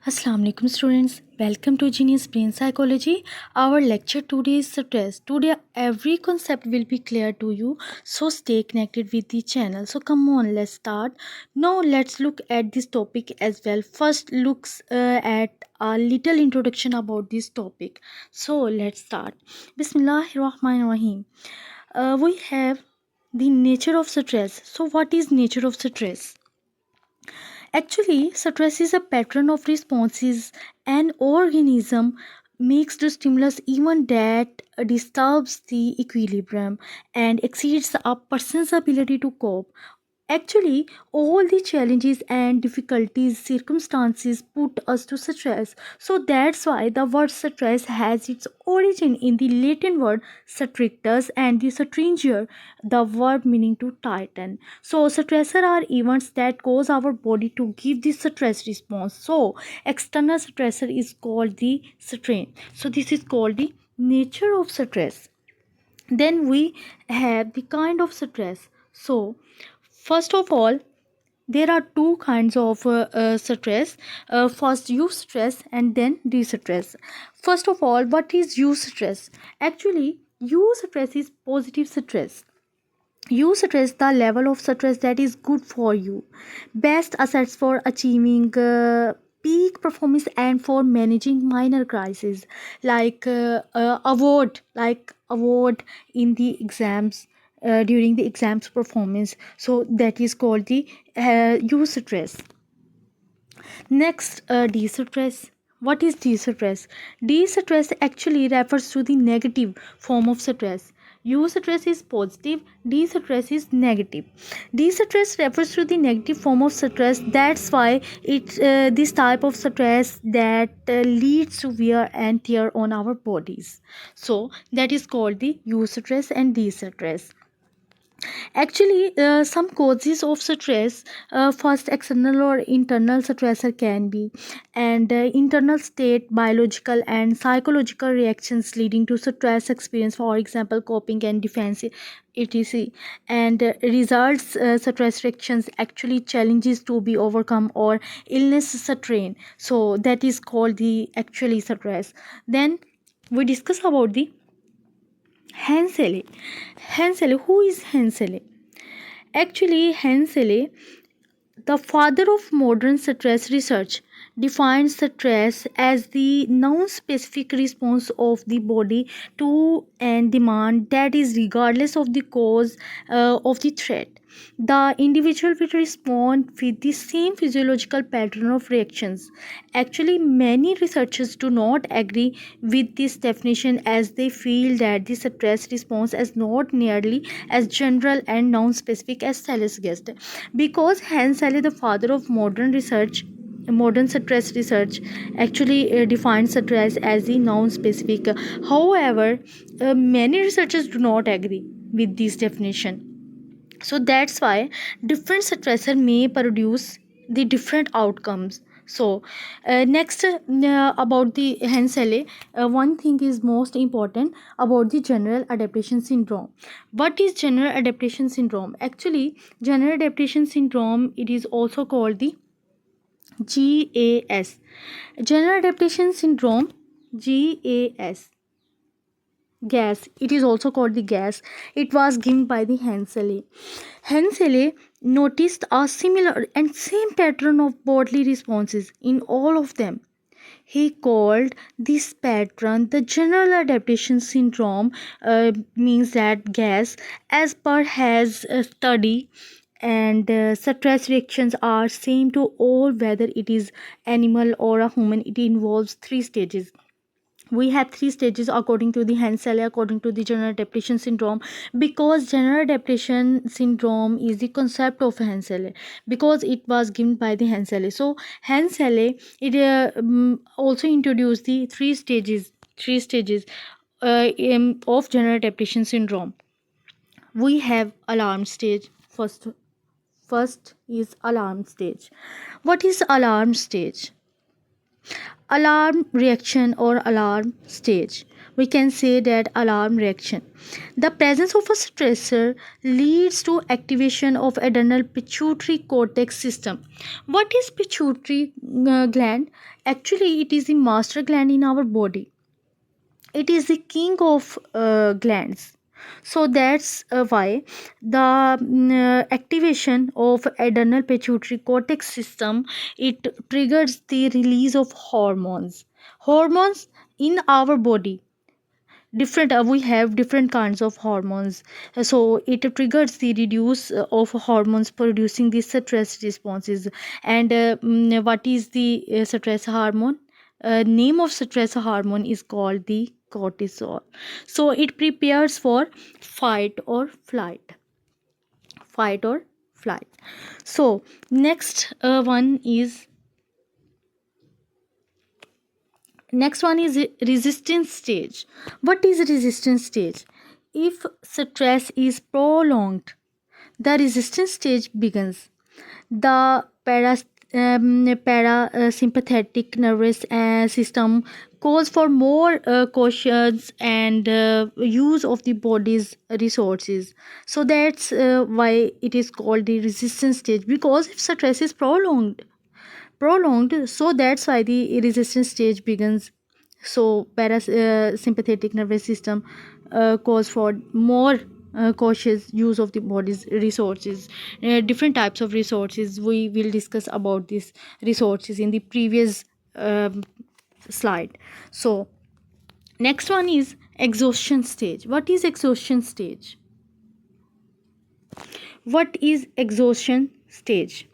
Assalamu alaikum students, welcome to Genius Brain Psychology. Our lecture today is stress. Today every concept will be clear to you, so stay connected with the channel. So come on, let's start. Now let's look at this topic as well. First looks at a little introduction about this topic. So let's start. Bismillahirrahmanirrahim. We have the nature of stress. So what is nature of stress? Actually, stress is a pattern of responses an organism makes to stimulus even that disturbs the equilibrium and exceeds a person's ability to cope. Actually, all the challenges and difficulties, circumstances put us to stress. So that's why the word stress has its origin in the Latin word strictus and the stringer, the verb meaning to tighten. So stressor are events that cause our body to give the stress response. So external stressor is called the strain. So this is called the nature of stress. Then we have the kind of stress. So first of all, there are two kinds of stress. First eustress and then distress. First of all, what is eustress? Actually, eustress is positive stress. You stress the level of stress that is good for you. Best assets for achieving peak performance and for managing minor crises, like award in the exams, during the exams performance. So that is called the you stress. Next, de-stress. What is de-stress? De-stress actually refers to the negative form of stress. Eustress is positive, de-stress is negative. De-stress refers to the negative form of stress. That's why it's this type of stress that leads to wear and tear on our bodies. So that is called the eustress and de-stress. Actually, some causes of stress, first external or internal stressor can be, and internal state, biological and psychological reactions leading to stress experience, for example, coping and defense, etc. And results, stress reactions, actually challenges to be overcome or illness strain. So that is called the actually stress. Then we discuss about the Hensele. Hensele, who is Hensele? Actually, Hensele, the father of modern stress research, defines stress as the non-specific response of the body to an demand that is regardless of the cause of the threat. The individual will respond with the same physiological pattern of reactions. Actually, many researchers do not agree with this definition, as they feel that the stress response is not nearly as general and non-specific as Thales guessed. Because Hensele, the father of modern stress research, actually defines stress as the non-specific. However, many researchers do not agree with this definition. So that's why different stressor may produce the different outcomes. So next, about the Hensele, one thing is most important about the general adaptation syndrome. What is general adaptation syndrome? Actually, general adaptation syndrome, it is also called the GAS. General adaptation syndrome, GAS, gas, it is also called the gas. It was given by the Hensele. Hensele noticed a similar and same pattern of bodily responses in all of them. He called this pattern the general adaptation syndrome, means that gas, as per his study, and stress reactions are same to all, whether it is animal or a human. It involves three stages. We have three stages according to the Hensele, according to the general adaptation syndrome, because general adaptation syndrome is the concept of Hensele, because it was given by the Hensele. So Hensele, it also introduced the three stages of general adaptation syndrome. We have alarm stage. First is alarm stage. What is alarm stage? Alarm reaction or alarm stage. we can say that alarm reaction. The presence of a stressor leads to activation of adrenal pituitary cortex system. What is pituitary gland? Actually, it is the master gland in our body. It is the king of glands. So that's why the activation of adrenal pituitary cortex system, it triggers the release of hormones in our body. Different we have different kinds of hormones. So it triggers the reduce of hormones producing the stress responses. And what is the stress hormone? Name of stress hormone is called the cortisol. So it prepares for fight or flight. fight or flight. So next one is resistance stage. What is resistance stage? If stress is prolonged, the resistance stage begins. The parasympathetic nervous system calls for more cautious and use of the body's resources. So that's why it is called the resistance stage, because if stress is prolonged, so that's why the resistance stage begins. So parasympathetic nervous system calls for more cautious use of the body's resources. Different types of resources, we will discuss about these resources in the previous slide. So next one is exhaustion stage. What is exhaustion stage? What is exhaustion stage?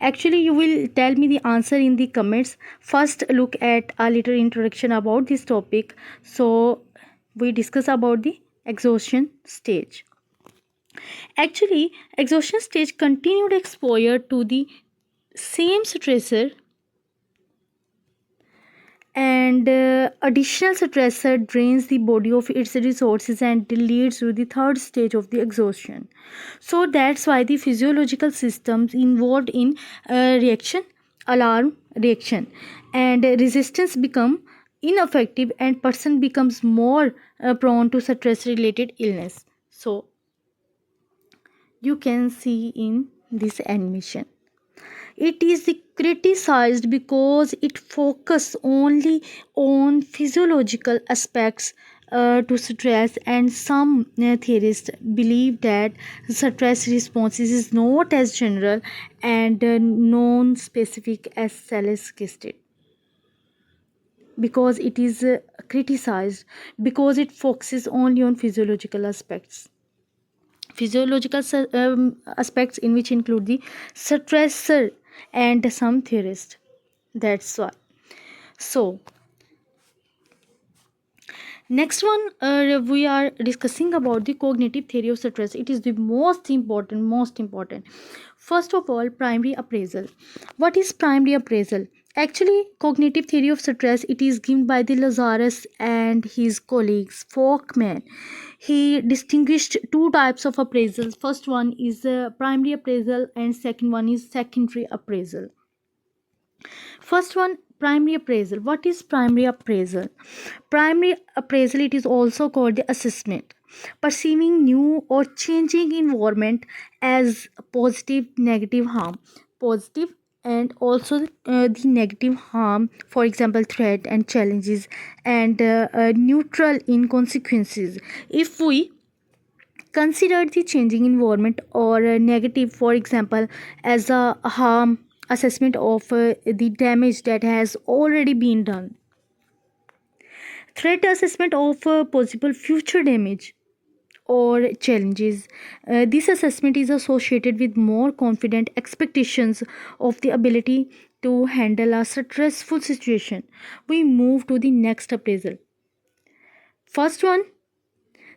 Actually, you will tell me the answer in the comments. First, look at a little introduction about this topic. So we discuss about the exhaustion stage. Actually, exhaustion stage continued exposure to the same stressor and additional stressor drains the body of its resources and leads to the third stage of the exhaustion. So that's why the physiological systems involved in reaction, alarm reaction, and resistance become ineffective, and person becomes more prone to stress related illness. So you can see in this animation, it is criticized because it focuses only on physiological aspects to stress, and some theorists believe that stress responses is not as general and non-specific as Salles suggested, because it is criticized because it focuses only on physiological aspects in which include the stressor and some theorists. That's why. So next one, we are discussing about the cognitive theory of stress. It is the most important. First of all, primary appraisal. What is primary appraisal? Actually, cognitive theory of stress, it is given by the Lazarus and his colleagues Folkman. He distinguished two types of appraisals. First one is primary appraisal and second one is secondary appraisal. First one, primary appraisal. What is primary appraisal? Primary appraisal, it is also called the assessment, perceiving new or changing environment as positive, negative harm. Positive and also the negative harm, for example threat and challenges, and neutral in consequences. If we consider the changing environment or negative, for example, as a harm assessment of the damage that has already been done. Threat assessment of possible future damage or challenges. This assessment is associated with more confident expectations of the ability to handle a stressful situation. We move to the next appraisal. First one,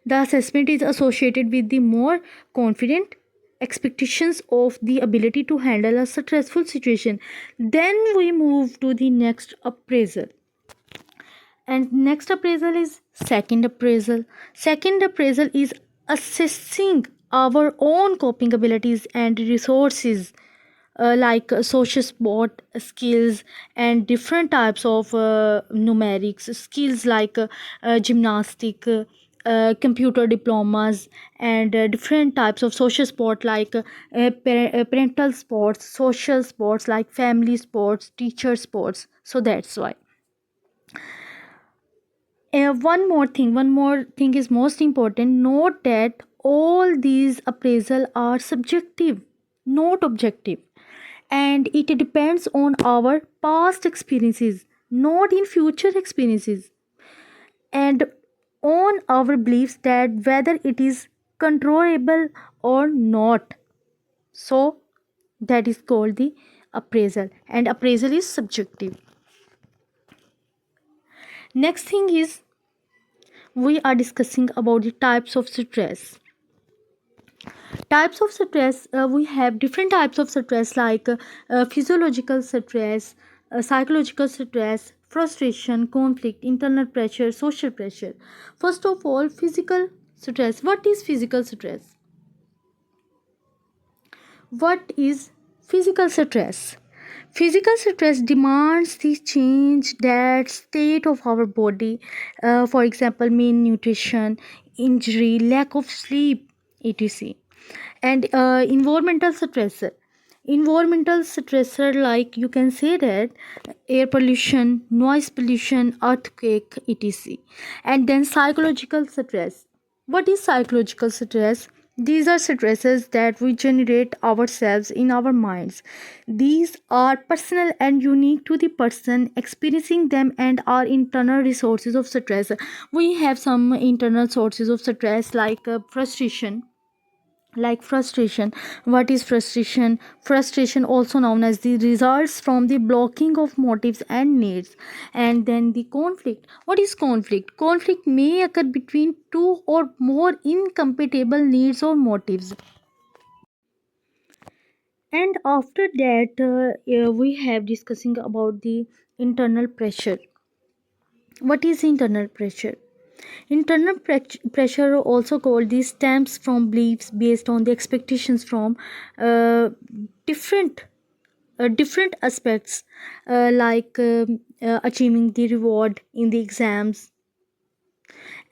the assessment is associated with the more confident expectations of the ability to handle a stressful situation. Then we move to the next appraisal. And next appraisal is second appraisal. Second appraisal is assessing our own coping abilities and resources like social sport skills and different types of numerics skills like gymnastic, computer diplomas, and different types of social sport like parental sports, social sports like family sports, teacher sports. So that's why. One more thing is most important. Note that all these appraisal are subjective, not objective, and it depends on our past experiences, not in future experiences, and on our beliefs that whether it is controllable or not. So that is called the appraisal, and appraisal is subjective. Next thing is we are discussing about the types of stress. Types of stress, we have different types of stress like physiological stress, psychological stress, frustration, conflict, internal pressure, social pressure. First of all, physical stress. What is physical stress? What is physical stress? Physical stress demands the change that state of our body, for example, malnutrition, injury, lack of sleep, etc. And environmental stressor. Environmental stressor, like you can say that air pollution, noise pollution, earthquake, etc. And then psychological stress. What is psychological stress? These are stresses that we generate ourselves in our minds. These are personal and unique to the person experiencing them and are internal resources of stress. We have some internal sources of stress like frustration. Like frustration. What is frustration? Frustration, also known as the results from the blocking of motives and needs. And then the conflict. What is conflict? Conflict may occur between two or more incompatible needs or motives. And after that, we have discussing about the internal pressure. What is internal pressure? Internal pressure, also called the stems from beliefs based on the expectations from uh, different different aspects, like achieving the reward in the exams.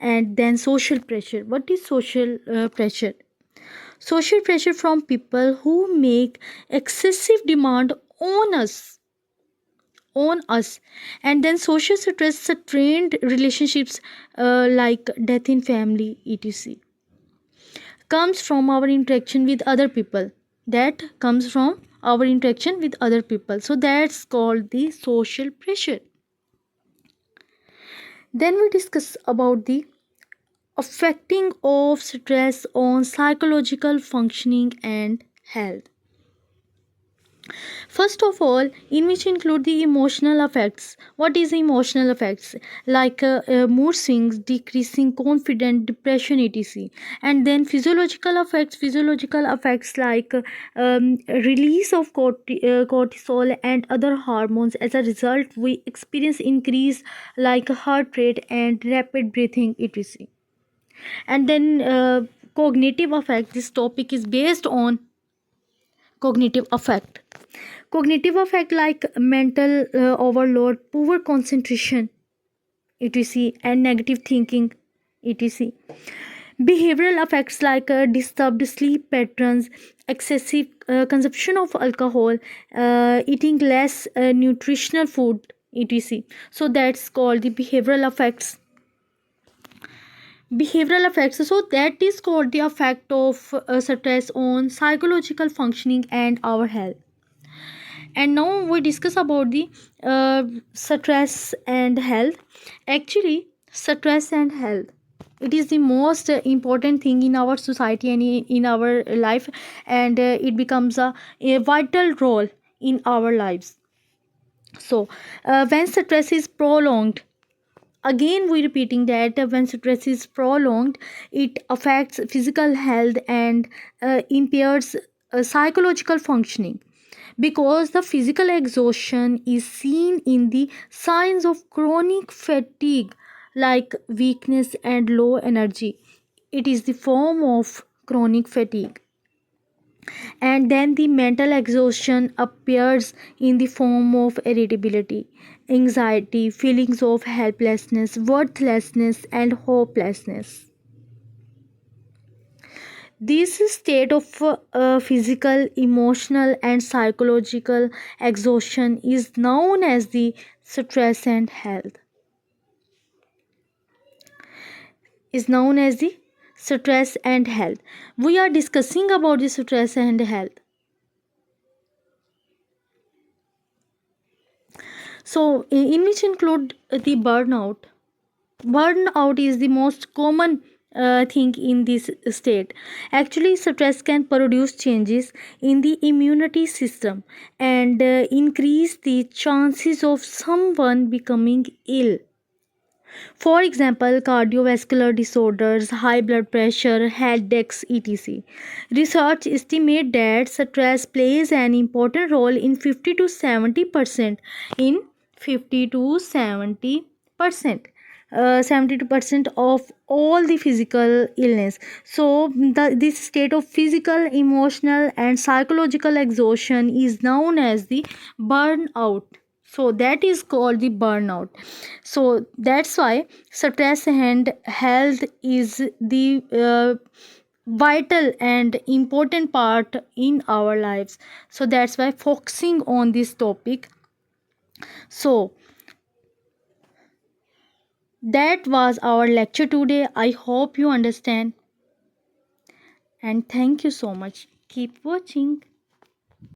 And then social pressure. What is social pressure? Social pressure from people who make excessive demand on us. And then social stress, strained relationships, like death in family, etc, comes from our interaction with other people. That comes from our interaction with other people. So that's called the social pressure. Then we discuss about the affecting of stress on psychological functioning and health. First of all, in which include the emotional effects. What is emotional effects? Like mood swings, decreasing confidence, depression, etc. And then physiological effects. Physiological effects like release of cortisol and other hormones. As a result, we experience increase like heart rate and rapid breathing, etc. And then cognitive effect. This topic is based on cognitive effect. Cognitive effect like mental overload, poor concentration, etc, and negative thinking, etc. Behavioral effects like disturbed sleep patterns, excessive consumption of alcohol, eating less nutritional food, etc. So that's called the behavioral effects. Behavioral effects, so that is called the effect of stress on psychological functioning and our health. And now we discuss about the stress and health. Actually, stress and health, it is the most important thing in our society and in our life, and it becomes a vital role in our lives. So when stress is prolonged, again we repeating that when stress is prolonged, it affects physical health and impairs psychological functioning, because the physical exhaustion is seen in the signs of chronic fatigue like weakness and low energy. It is the form of chronic fatigue. And then the mental exhaustion appears in the form of irritability, anxiety, feelings of helplessness, worthlessness, and hopelessness. This state of physical, emotional, and psychological exhaustion is known as the stress and health. Is known as the stress and health. We are discussing about the stress and health. So, in which include the burnout. Burnout is the most common thing in this state. Actually, stress can produce changes in the immunity system and increase the chances of someone becoming ill. For example, cardiovascular disorders, high blood pressure, headaches, etc. Research estimates that stress plays an important role in 50 to 70% in 50 to 70%. 72% of all the physical illness. So this state of physical, emotional, and psychological exhaustion is known as the burnout. So that is called the burnout. So that's why stress and health is the vital and important part in our lives. So that's why focusing on this topic. So that was our lecture today. I hope you understand, and thank you so much. Keep watching.